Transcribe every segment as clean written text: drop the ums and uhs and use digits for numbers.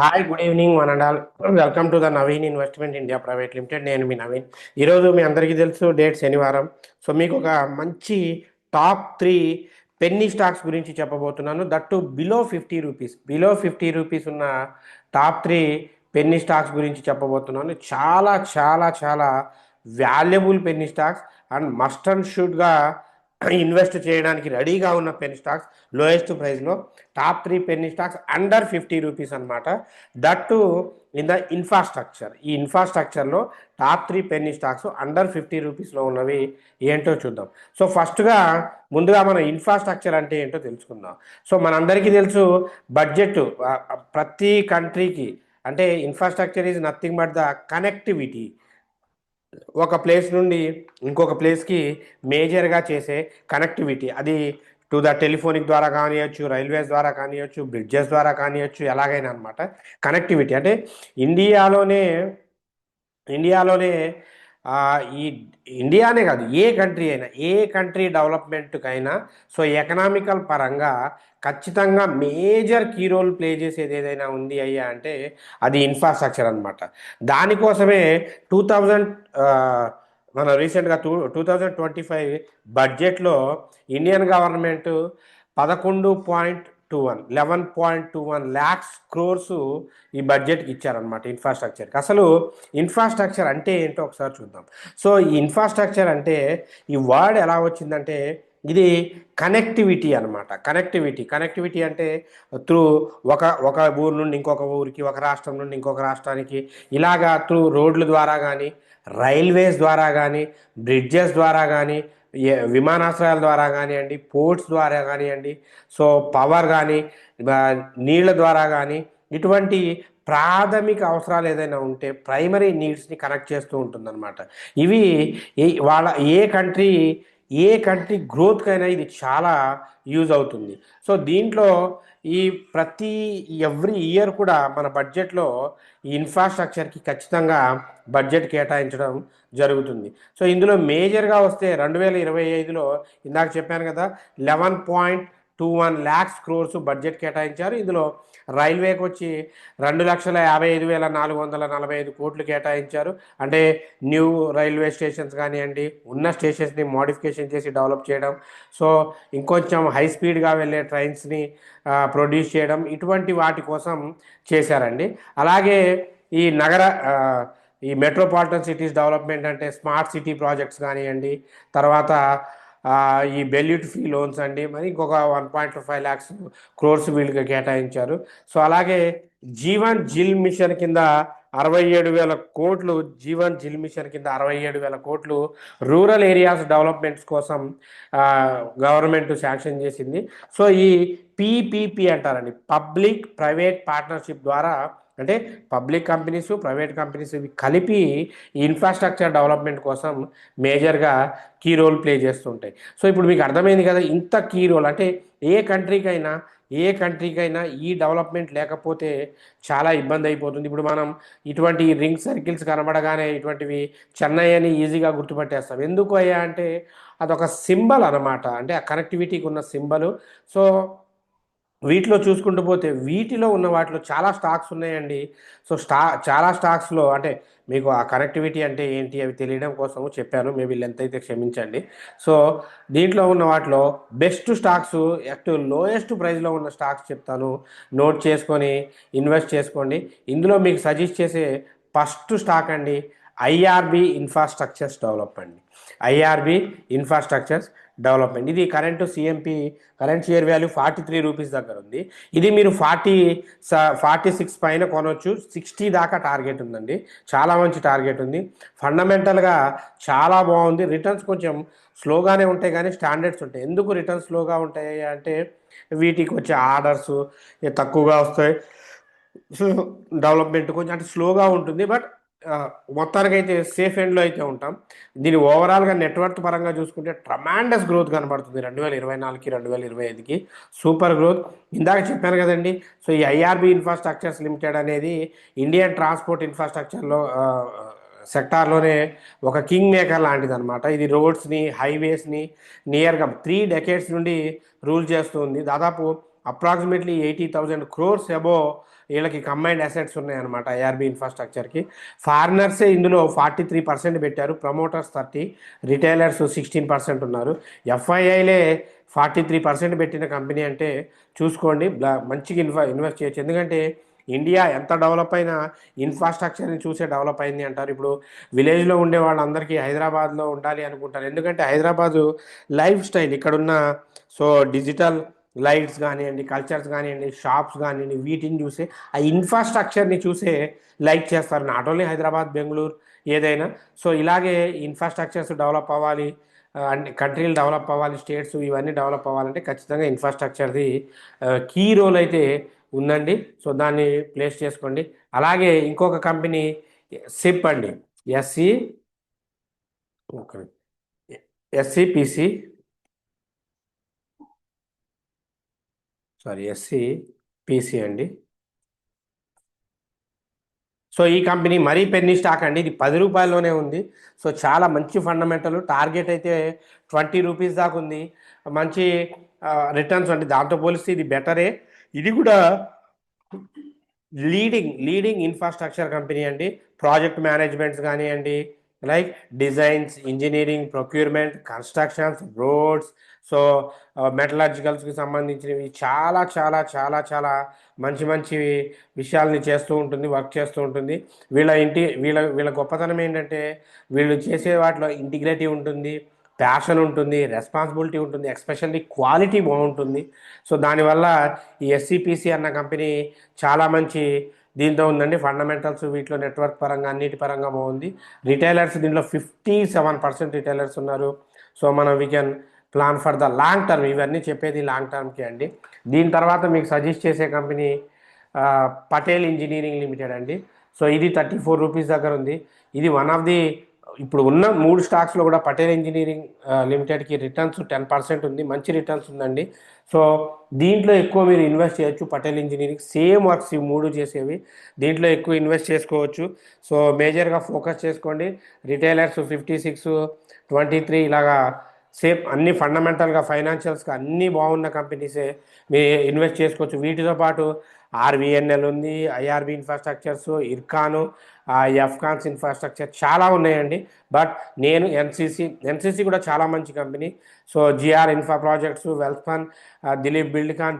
Hi good evening one and all. Welcome to the Naveen investment India private limited. నేను మీ నవీన్. ఈరోజు మీ అందరికీ తెలుసు date శనివారం. సో మీకు ఒక మంచి టాప్ 3 పెన్నీ స్టాక్స్ గురించి చెప్పబోతున్నాను. దట్టు బిలో 50 రూపీస్ ఉన్న టాప్ 3 పెన్నీ స్టాక్స్ గురించి చెప్పబోతున్నాను. చాలా చాలా చాలా valuable penny stocks and must and షుడ్గా ఇన్వెస్ట్ చేయడానికి రెడీగా ఉన్న పెన్నీ స్టాక్స్ లోయెస్ట్ ప్రైస్లో. Top 3 penny stocks under 50 rupees అనమాట. That in the infrastructure. ఈ ఇన్ఫ్రాస్ట్రక్చర్లో టాప్ 3 పెన్నీ స్టాక్స్ అండర్ 50 రూపీస్లో ఉన్నవి ఏంటో చూద్దాం. సో ఫస్ట్గా ముందుగా మన ఇన్ఫ్రాస్ట్రక్చర్ అంటే ఏంటో తెలుసుకుందాం. సో మనందరికీ తెలుసు బడ్జెట్ ప్రతి కంట్రీకి అంటే infrastructure is nothing but the connectivity. ఒక ప్లేస్ నుండి ఇంకొక ప్లేస్కి మేజర్గా చేసే కనెక్టివిటీ. అది టు ద టెలిఫోనిక్ ద్వారా కానివ్వచ్చు, రైల్వేస్ ద్వారా కానివ్వచ్చు, బ్రిడ్జెస్ ద్వారా కానివ్వచ్చు, ఎలాగైనా అనమాట. కనెక్టివిటీ అంటే ఇండియాలోనే ఇండియాలోనే ఈ ఇండియానే కాదు, ఏ కంట్రీ డెవలప్మెంట్కైనా సో ఎకనామికల్ పరంగా ఖచ్చితంగా మేజర్ కీ రోల్ ప్లే చేసేది ఏదైనా ఉంది అయ్యా అంటే అది ఇన్ఫ్రాస్ట్రక్చర్ అనమాట. దానికోసమే 2000 మన రీసెంట్గా 2025 బడ్జెట్లో ఇండియన్ గవర్నమెంట్ 11.21 ల్యాక్స్ క్రోర్స్ ఈ బడ్జెట్కి ఇచ్చారనమాట ఇన్ఫ్రాస్ట్రక్చర్కి. అసలు ఇన్ఫ్రాస్ట్రక్చర్ అంటే ఏంటో ఒకసారి చూద్దాం. సో ఈ ఇన్ఫ్రాస్ట్రక్చర్ అంటే ఈ వర్డ్ ఎలా వచ్చిందంటే ఇది కనెక్టివిటీ అనమాట. కనెక్టివిటీ అంటే త్రూ ఒక ఊరు నుండి ఇంకొక ఊరికి, ఒక రాష్ట్రం నుండి ఇంకొక రాష్ట్రానికి, ఇలాగా త్రూ రోడ్ల ద్వారా కానీ, రైల్వేస్ ద్వారా కానీ, బ్రిడ్జెస్ ద్వారా కానీ, విమానాశ్రయాల ద్వారా కానివ్వండి, పోర్ట్స్ ద్వారా కానివ్వండి, సో పవర్ కానీ, నీళ్ళ ద్వారా కానీ, ఇటువంటి ప్రాథమిక అవసరాలు ఏదైనా ఉంటే ప్రైమరీ నీడ్స్ని కనెక్ట్ చేస్తూ ఉంటుందన్నమాట. ఇవి వాళ్ళ ఏ కంట్రీ గ్రోత్కైనా ఇది చాలా యూజ్ అవుతుంది. సో దీంట్లో ఈ ప్రతి ఎవ్రీ ఇయర్ కూడా మన బడ్జెట్లో ఈ ఇన్ఫ్రాస్ట్రక్చర్కి ఖచ్చితంగా బడ్జెట్ కేటాయించడం జరుగుతుంది. సో ఇందులో మేజర్గా వస్తే 2025లో ఇందాక చెప్పాను కదా, 11.21 ల్యాక్స్ క్రోర్స్ బడ్జెట్ కేటాయించారు. ఇందులో రైల్వేకి వచ్చి 2,55,445 కోట్లు కేటాయించారు. అంటే న్యూ రైల్వే స్టేషన్స్ కానివ్వండి, ఉన్న స్టేషన్స్ని మోడిఫికేషన్ చేసి డెవలప్ చేయడం, సో ఇంకొంచెం హై స్పీడ్గా వెళ్ళే ట్రైన్స్ని ప్రొడ్యూస్ చేయడం, ఇటువంటి వాటి కోసం చేశారండి. అలాగే ఈ ఈ మెట్రోపాలిటన్ సిటీస్ డెవలప్మెంట్ అంటే స్మార్ట్ సిటీ ప్రాజెక్ట్స్ కానివ్వండి, తర్వాత ఈ బెల్యూట్ ఫ్రీ లోన్స్ అండి, మరి ఇంకొక 1.5 ల్యాక్స్ క్రోర్స్ వీళ్ళకి కేటాయించారు. సో అలాగే జీవన్ జిల్ మిషన్ కింద 67,000 కోట్లు, జీవన్ జిల్ మిషన్ కింద 67,000 కోట్లు రూరల్ ఏరియాస్ డెవలప్మెంట్స్ కోసం గవర్నమెంట్ శాంక్షన్ చేసింది. సో ఈ పీపీపీ అంటారండి, పబ్లిక్ ప్రైవేట్ పార్ట్నర్షిప్ ద్వారా, అంటే పబ్లిక్ కంపెనీస్, ప్రైవేట్ కంపెనీస్ ఇవి కలిపి ఈ ఇన్ఫ్రాస్ట్రక్చర్ డెవలప్మెంట్ కోసం మేజర్గా కీ రోల్ ప్లే చేస్తుంటాయి. సో ఇప్పుడు మీకు అర్థమైంది కదా, ఇంత కీ రోల్ అంటే ఏ కంట్రీకైనా ఈ డెవలప్మెంట్ లేకపోతే చాలా ఇబ్బంది అయిపోతుంది. ఇప్పుడు మనం ఇటువంటి రింగ్ సర్కిల్స్ కనబడగానే ఇటువంటివి చెన్నై అని ఈజీగా గుర్తుపట్టేస్తాం. ఎందుకు అయ్యా అంటే అదొక సింబల్ అనమాట, అంటే ఆ కనెక్టివిటీకి ఉన్న సింబల్. సో వీటిలో చూసుకుంటూ పోతే వీటిలో ఉన్న వాటిలో చాలా స్టాక్స్ ఉన్నాయండి. సో చాలా స్టాక్స్లో అంటే మీకు ఆ కనెక్టివిటీ అంటే ఏంటి అవి తెలియడం కోసం చెప్పాను, మేబీ లెంత్ అయితే క్షమించండి. సో దీంట్లో ఉన్న వాటిలో బెస్ట్ స్టాక్స్, యాక్టివ్ లోయెస్ట్ ప్రైస్లో ఉన్న స్టాక్స్ చెప్తాను, నోట్ చేసుకొని ఇన్వెస్ట్ చేసుకోండి. ఇందులో మీకు సజెస్ట్ చేసే ఫస్ట్ స్టాక్ అండి IRB infrastructures development. IRB infrastructures development ఇది కరెంట్ షేర్ వాల్యూ 43 రూపీస్ దగ్గర ఉంది. ఇది మీరు 46 పైన కొనవచ్చు. 60 దాకా టార్గెట్ ఉందండి, చాలా మంచి టార్గెట్ ఉంది. ఫండమెంటల్గా చాలా బాగుంది. రిటర్న్స్ కొంచెం స్లోగానే ఉంటాయి కానీ స్టాండర్డ్స్ ఉంటాయి. ఎందుకు రిటర్న్స్ స్లోగా ఉంటాయి అంటే వీటికి వచ్చే ఆర్డర్స్ తక్కువగా వస్తాయి. సో డెవలప్మెంట్ కొంచెం అంటే స్లోగా ఉంటుంది, బట్ మొత్తానికైతే సేఫ్ ఎండ్లో అయితే ఉంటాం. దీని ఓవరాల్గా నెట్వర్క్ పరంగా చూసుకుంటే ట్రమాండస్ గ్రోత్ కనబడుతుంది 2024కి 2025కి, సూపర్ గ్రోత్. ఇందాక చెప్పాను కదండి. సో ఈ ఐఆర్బి ఇన్ఫ్రాస్ట్రక్చర్స్ లిమిటెడ్ అనేది ఇండియన్ ట్రాన్స్పోర్ట్ ఇన్ఫ్రాస్ట్రక్చర్లో సెక్టార్లోనే ఒక కింగ్ మేకర్ లాంటిది అనమాట. ఇది రోడ్స్ని, హైవేస్ని నియర్గా 3 డెకేడ్స్ నుండి రూల్ చేస్తుంది. దాదాపు అప్రాక్సిమేట్లీ 80,000 crores అబో వీళ్ళకి కంబైన్డ్ అసెట్స్ ఉన్నాయన్నమాట ఐఆర్బి ఇన్ఫ్రాస్ట్రక్చర్కి. ఫారినర్సే ఇందులో 43% పెట్టారు, ప్రమోటర్స్ 30, రిటైలర్స్ 16% ఉన్నారు. ఎఫ్ఐఐలే 43% పెట్టిన కంపెనీ అంటే చూసుకోండి, మంచిగా ఇన్వెస్ట్ చేయొచ్చు. ఎందుకంటే ఇండియా ఎంత డెవలప్ అయినా ఇన్ఫ్రాస్ట్రక్చర్ని చూసే డెవలప్ అయింది అంటారు. ఇప్పుడు విలేజ్లో ఉండే వాళ్ళందరికీ హైదరాబాద్లో ఉండాలి అనుకుంటారు, ఎందుకంటే హైదరాబాదు లైఫ్ స్టైల్ ఇక్కడున్న సో డిజిటల్ లైట్స్ కానివ్వండి, కల్చర్స్ కానివ్వండి, షాప్స్ కానివ్వండి, వీటిని చూసే ఆ ఇన్ఫ్రాస్ట్రక్చర్ని చూసే లైక్ చేస్తారు. నాట్ ఓన్లీ హైదరాబాద్, బెంగళూరు, ఏదైనా. సో ఇలాగే ఇన్ఫ్రాస్ట్రక్చర్స్ డెవలప్ అవ్వాలి, అన్ని కంట్రీలు డెవలప్ అవ్వాలి, స్టేట్స్ ఇవన్నీ డెవలప్ అవ్వాలంటే ఖచ్చితంగా ఇన్ఫ్రాస్ట్రక్చర్ది కీ రోల్ అయితే ఉందండి. సో దాన్ని ప్లేస్ చేసుకోండి. అలాగే ఇంకొక కంపెనీ సిప్ అండి, ఎస్సి ఎస్సిపిసి, సారీ ఎస్సిపిసి అండి. సో ఈ కంపెనీ మరీ పెన్నీ స్టాక్ అండి, ఇది 10 రూపాయల్లోనే ఉంది. సో చాలా మంచి ఫండమెంటల్, టార్గెట్ అయితే 20 రూపీస్ దాకా ఉంది. మంచి రిటర్న్స్ అంటే దాంతో పోలిస్తే ఇది బెటరే. ఇది కూడా లీడింగ్ ఇన్ఫ్రాస్ట్రక్చర్ కంపెనీ అండి. ప్రాజెక్ట్ మేనేజ్మెంట్స్ కానివ్వండి, like designs, engineering, procurement, constructions, roads, so మెటలాజికల్స్కి సంబంధించినవి చాలా చాలా చాలా చాలా మంచి మంచి విషయాల్ని చేస్తూ ఉంటుంది, వర్క్ చేస్తూ ఉంటుంది. వీళ్ళ గొప్పతనం ఏంటంటే వీళ్ళు చేసే వాటిలో ఇంటిగ్రిటీ ఉంటుంది, ప్యాషన్ ఉంటుంది, రెస్పాన్సిబిలిటీ ఉంటుంది, ఎస్పెషల్లీ క్వాలిటీ బాగుంటుంది. సో దానివల్ల ఈ ఎస్సిపిసి అన్న కంపెనీ చాలా మంచి దీంతో ఉందండి. ఫండమెంటల్స్ వీటిలో నెట్వర్క్ పరంగా అన్నిటి పరంగా బాగుంది. రిటైలర్స్ దీంట్లో 57% రిటైలర్స్ ఉన్నారు. సో మనం we can plan for the long term. ఇవన్నీ చెప్పేది లాంగ్ టర్మ్కి అండి. దీని తర్వాత మీకు సజెస్ట్ చేసే కంపెనీ పటేల్ ఇంజనీరింగ్ లిమిటెడ్ అండి. సో ఇది 34 రూపీస్ దగ్గర ఉంది. ఇది వన్ ఆఫ్ ది ఇప్పుడు ఉన్న 3 స్టాక్స్లో కూడా పటేల్ ఇంజనీరింగ్ లిమిటెడ్కి రిటర్న్స్ 10% ఉంది, మంచి రిటర్న్స్ ఉందండి. సో దీంట్లో ఎక్కువ మీరు ఇన్వెస్ట్ చేయొచ్చు. పటేల్ ఇంజనీరింగ్ సేమ్ వర్క్స్ ఈ 3 చేసేవి, దీంట్లో ఎక్కువ ఇన్వెస్ట్ చేసుకోవచ్చు. సో మేజర్గా ఫోకస్ చేసుకోండి. రిటైలర్స్ 56, 23 ఇలాగా సేమ్ అన్ని ఫండమెంటల్గా ఫైనాన్షియల్స్గా అన్నీ బాగున్న కంపెనీసే మీరు ఇన్వెస్ట్ చేసుకోవచ్చు. వీటితో పాటు ఆర్వీఎన్ఎల్ ఉంది, IRB infrastructures, Ircon, Afcons infrastructure చాలా ఉన్నాయండి. బట్ నేను ఎన్సిసి కూడా చాలా మంచి కంపెనీ. So GR infra projects, Welspun, Dilip Buildcon,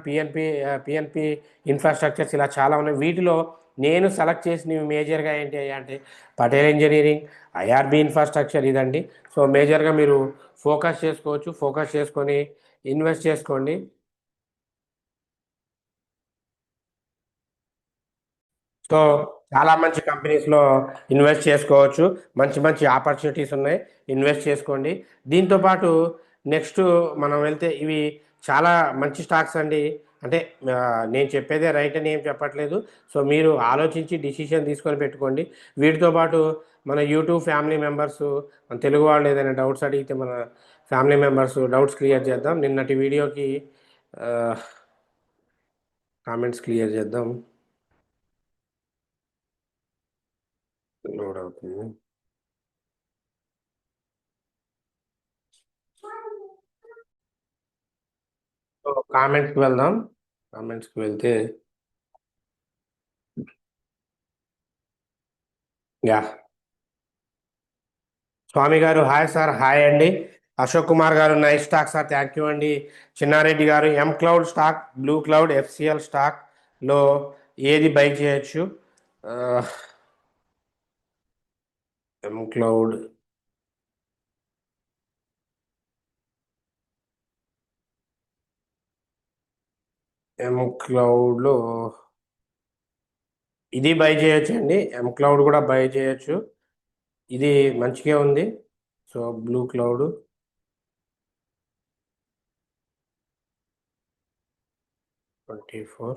PNP infrastructures ఇలా చాలా ఉన్నాయి. వీటిలో నేను సెలెక్ట్ చేసినవి మేజర్గా ఏంటి అంటే పటేల్ ఇంజనీరింగ్, ఐఆర్బి ఇన్ఫ్రాస్ట్రక్చర్ ఇదండి. సో మేజర్గా మీరు ఫోకస్ చేసుకోవచ్చు, ఫోకస్ చేసుకొని ఇన్వెస్ట్ చేసుకోండి. సో చాలా మంచి కంపెనీస్లో ఇన్వెస్ట్ చేసుకోవచ్చు, మంచి మంచి ఆపర్చునిటీస్ ఉన్నాయి, ఇన్వెస్ట్ చేసుకోండి. దీంతోపాటు నెక్స్ట్ మనం వెళ్తే ఇవి చాలా మంచి స్టాక్స్ అండి. అంటే నేను చెప్పేదే రైట్ అని ఏం చెప్పట్లేదు. సో మీరు ఆలోచించి డిసిషన్ తీసుకొని పెట్టుకోండి. వీటితో పాటు మన యూట్యూబ్ ఫ్యామిలీ మెంబర్స్, మన తెలుగు వాళ్ళు ఏదైనా డౌట్స్ అడిగితే మన ఫ్యామిలీ మెంబర్స్ డౌట్స్ క్లియర్ చేద్దాం. నిన్నటి వీడియోకి కామెంట్స్ క్లియర్ చేద్దాం. లోడ్ అవుతుంది. సో కామెంట్స్కి వెళ్దాం. కామెంట్స్కి వెళ్తే యా స్వామి గారు హాయ్ సార్, హాయ్ అండి. అశోక్ కుమార్ గారు nice stock sir, thank you అండి. చిన్నారెడ్డి గారు M cloud stock, blue cloud, FCL స్టాక్లో ఏది బై చేయొచ్చు? ఎం క్లౌడ్, ఎం క్లౌడ్లో ఇది బై చేయొచ్చు అండి. ఎం క్లౌడ్ కూడా బై చేయొచ్చు, ఇది మంచిగా ఉంది. So blue cloud 24,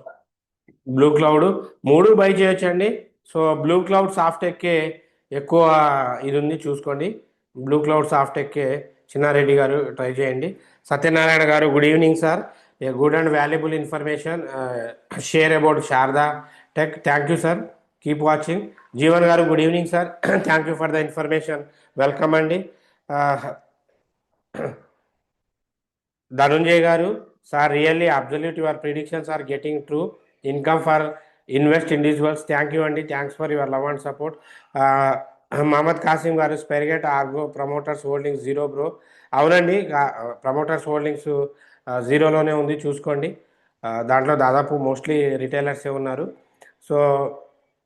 blue cloud 3 by చేయొచ్చండి. సో బ్లూ క్లౌడ్ సాఫ్టెక్కే ఎక్కువ ఇది ఉంది, చూసుకోండి. బ్లూ క్లౌడ్ సాఫ్టెక్కే చిన్నారెడ్డి గారు ట్రై చేయండి. సత్యనారాయణ గారు good evening sir, a good and valuable information share about Sharda tech, thank you sir, keep watching. Jeevan గారు good evening sir, thank you for the information, welcome అండి. ధనుంజయ్ గారు Sir, really absolute your predictions are getting true. Income for invest individuals. Thank you Andy. Thanks for your love and support. Mohammed Kasim గారు స్పెరిగేట్ ఆర్గో promoters holdings zero bro. అవునండి, promoters holdings జీరోలోనే ఉంది, చూసుకోండి. దాంట్లో దాదాపు మోస్ట్లీ రిటైలర్సే ఉన్నారు. సో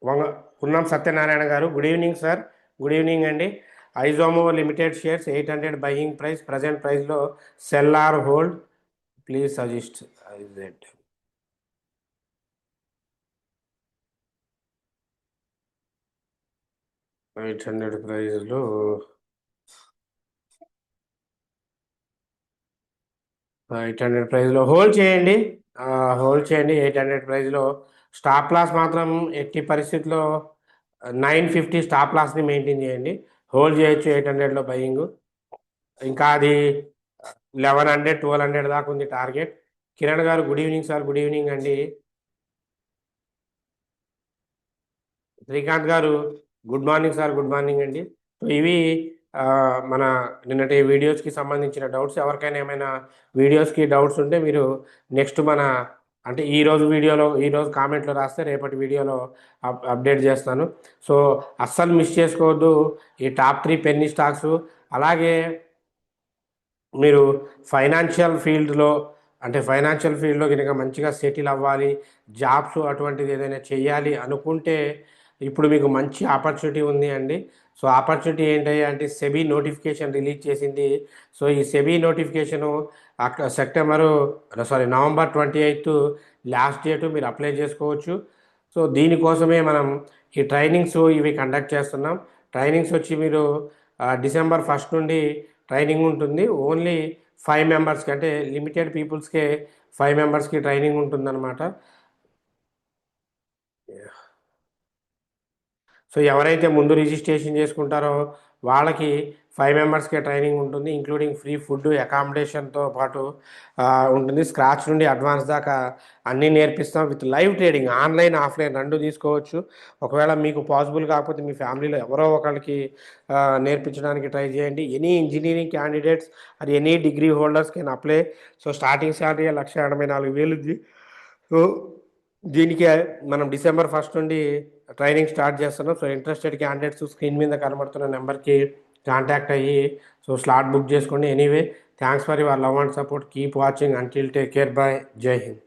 వంగ పున్నం సత్యనారాయణ గారు, good evening sir. Good evening అండి. ఐజోమో limited shares 800 buying price, present ప్రైస్లో sell or hold, please suggest. It 800 ప్రైస్లో 800 ప్రైస్లో హోల్డ్ చేయండి. హోల్డ్ చేయండి 800 ప్రైస్లో. స్టాప్ లాస్ మాత్రం ఎట్టి పరిస్థితిలో 950 స్టాప్ లాస్ని మెయింటైన్ చేయండి. హోల్డ్ చేయొచ్చు 800లో బయింగ్. ఇంకా అది 1100 1200 దాకా ఉంది టార్గెట్. కిరణ్ గారు good evening sir. Good evening అండి. శ్రీకాంత్ గారు good morning sir. Good morning అండి. సో ఇవి మన నిన్నటి వీడియోస్కి సంబంధించిన డౌట్స్. ఎవరికైనా ఏమైనా వీడియోస్కి డౌట్స్ ఉంటే మీరు నెక్స్ట్ అంటే ఈరోజు కామెంట్లో రాస్తే రేపటి వీడియోలో అప్డేట్ చేస్తాను. సో అస్సలు మిస్ చేసుకోవద్దు ఈ టాప్ 3 పెన్నీ స్టాక్స్. అలాగే మీరు ఫైనాన్షియల్ ఫీల్డ్లో కనుక మంచిగా సెటిల్ అవ్వాలి, జాబ్స్ అటువంటిది ఏదైనా చెయ్యాలి అనుకుంటే ఇప్పుడు మీకు మంచి ఆపర్చునిటీ ఉంది అండి. సో ఆపర్చునిటీ ఏంటి అంటే సెబీ నోటిఫికేషన్ రిలీజ్ చేసింది. సో ఈ SEBI notification November 28 last date, మీరు అప్లై చేసుకోవచ్చు. సో దీనికోసమే మనం ఈ ట్రైనింగ్స్ ఇవి కండక్ట్ చేస్తున్నాం. ట్రైనింగ్స్ వచ్చి మీరు డిసెంబర్ 1 నుండి ట్రైనింగ్ ఉంటుంది. ఓన్లీ 5 మెంబర్స్కి, అంటే లిమిటెడ్ పీపుల్స్కే 5 మెంబర్స్కి ట్రైనింగ్ ఉంటుందన్నమాట. సో ఎవరైతే ముందు రిజిస్ట్రేషన్ చేసుకుంటారో వాళ్ళకి 5 మెంబర్స్కే ట్రైనింగ్ ఉంటుంది, ఇంక్లూడింగ్ ఫ్రీ ఫుడ్ అకామిడేషన్తో పాటు ఉంటుంది. స్క్రాచ్ నుండి అడ్వాన్స్ దాకా అన్నీ నేర్పిస్తాం. With live trading, online offline 2 తీసుకోవచ్చు. ఒకవేళ మీకు పాసిబుల్ కాకపోతే మీ ఫ్యామిలీలో ఎవరో ఒకరికి నేర్పించడానికి ట్రై చేయండి. ఎనీ ఇంజనీరింగ్ క్యాండిడేట్స్ అది any degree holders can apply. So starting salary 1,84,000 ఉంది. సో దీనికి మనం డిసెంబర్ 1 నుండి ట్రైనింగ్ స్టార్ట్ చేస్తున్నాం. సో ఇంట్రెస్టెడ్ క్యాండిడేట్స్ స్క్రీన్ మీద కనబడుతున్న నెంబర్కి కాంటాక్ట్ అయ్యి సో స్లాట్ బుక్ చేసుకోండి. Anyway, thanks for your love and support. Keep watching. Until take care. By. జై హింద్.